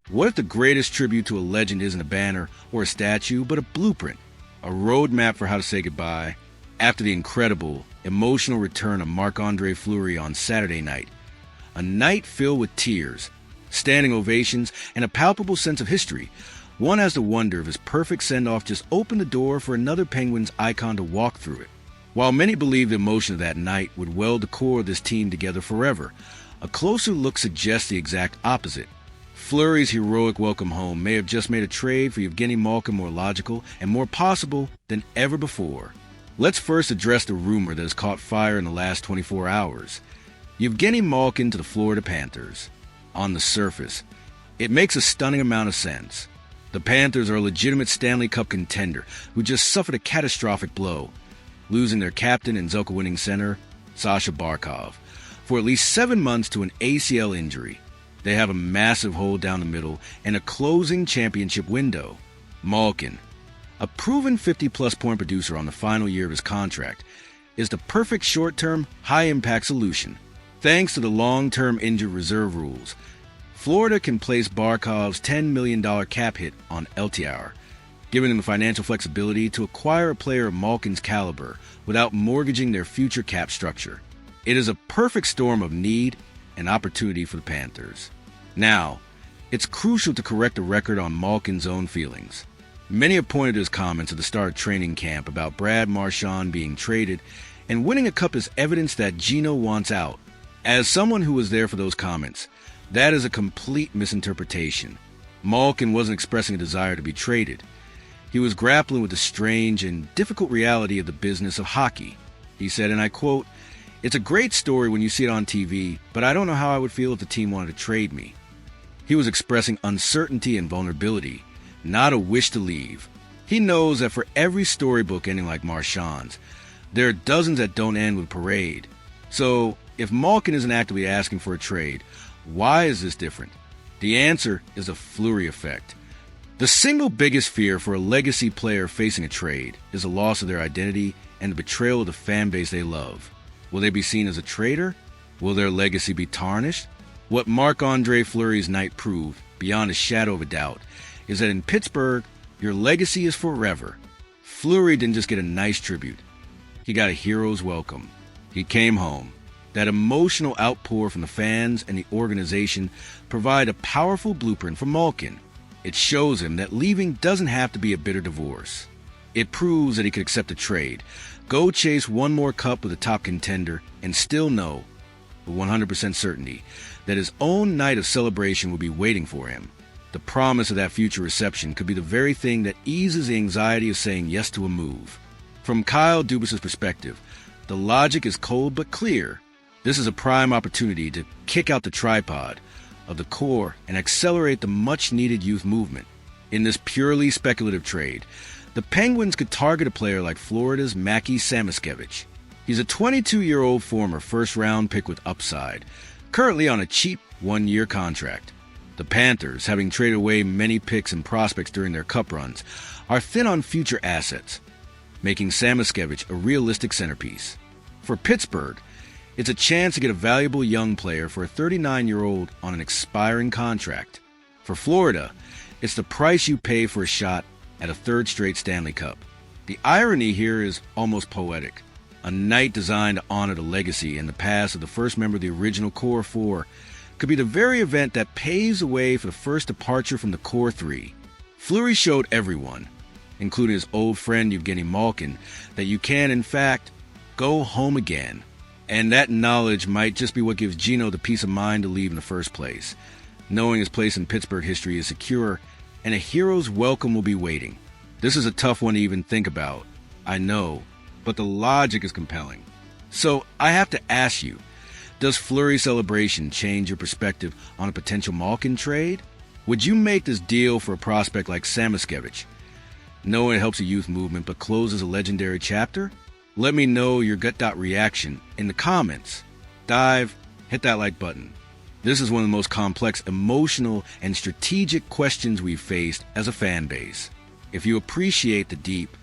What if the greatest tribute to a legend isn't a banner or a statue, but a blueprint, a roadmap for how to say goodbye after the incredible, emotional return of Marc-Andre Fleury on Saturday night? A night filled with tears, standing ovations, and a palpable sense of history. One has to wonder if his perfect send-off just opened the door for another Penguins icon to walk through it. While many believe the emotion of that night would weld the core of this team together forever, a closer look suggests the exact opposite. Fleury's heroic welcome home may have just made a trade for Evgeni Malkin more logical and more possible than ever before. Let's first address the rumor that has caught fire in the last 24 hours. Evgeni Malkin to the Florida Panthers. On the surface, it makes a stunning amount of sense. The Panthers are a legitimate Stanley Cup contender who just suffered a catastrophic blow, losing their captain and Zelda-winning center, Sasha Barkov, for at least 7 months to an ACL injury. They have a massive hole down the middle and a closing championship window. Malkin, a proven 50-plus point producer on the final year of his contract, is the perfect short-term, high-impact solution. Thanks to the long-term injured reserve rules, Florida can place Barkov's $10 million cap hit on LTIR, giving them the financial flexibility to acquire a player of Malkin's caliber without mortgaging their future cap structure. It is a perfect storm of need and opportunity for the Panthers. Now, it's crucial to correct the record on Malkin's own feelings. Many have pointed to his comments at the start of training camp about Brad Marchand being traded, and winning a cup is evidence that Gino wants out. As someone who was there for those comments, that is a complete misinterpretation. Malkin wasn't expressing a desire to be traded. He was grappling with the strange and difficult reality of the business of hockey. He said, and I quote, "It's a great story when you see it on TV, but I don't know how I would feel if the team wanted to trade me." He was expressing uncertainty and vulnerability, not a wish to leave. He knows that for every storybook ending like Marchand's, there are dozens that don't end with parade. So, if Malkin isn't actively asking for a trade, why is this different? The answer is the Fleury effect. The single biggest fear for a legacy player facing a trade is the loss of their identity and the betrayal of the fan base they love. Will they be seen as a traitor? Will their legacy be tarnished? What Marc-Andre Fleury's night proved, beyond a shadow of a doubt, is that in Pittsburgh, your legacy is forever. Fleury didn't just get a nice tribute. He got a hero's welcome. He came home. That emotional outpour from the fans and the organization provide a powerful blueprint for Malkin. It shows him that leaving doesn't have to be a bitter divorce. It proves that he could accept a trade, go chase one more cup with a top contender, and still know, with 100% certainty, that his own night of celebration will be waiting for him. The promise of that future reception could be the very thing that eases the anxiety of saying yes to a move. From Kyle Dubas's perspective, the logic is cold but clear. This is a prime opportunity to kick out the tripod of the core and accelerate the much-needed youth movement. In this purely speculative trade, the Penguins could target a player like Florida's Mackie Samoskevich. He's a 22-year-old former first-round pick with upside, currently on a cheap one-year contract. The Panthers, having traded away many picks and prospects during their cup runs, are thin on future assets, making Samoskevich a realistic centerpiece. For Pittsburgh, it's a chance to get a valuable young player for a 39-year-old on an expiring contract. For Florida, it's the price you pay for a shot at a third straight Stanley Cup. The irony here is almost poetic. A night designed to honor the legacy and the past of the first member of the original Core Four could be the very event that paves the way for the first departure from the Core Three. Fleury showed everyone, including his old friend Evgeni Malkin, that you can, in fact, go home again. And that knowledge might just be what gives Gino the peace of mind to leave in the first place, knowing his place in Pittsburgh history is secure and a hero's welcome will be waiting. This is a tough one to even think about, I know, but the logic is compelling. So I have to ask you, does Fleury's celebration change your perspective on a potential Malkin trade? Would you make this deal for a prospect like Samoskevich, knowing it helps a youth movement but closes a legendary chapter? Let me know your gut reaction in the comments. Hit that like button. This is one of the most complex emotional and strategic questions we've faced as a fan base. If you appreciate the deep,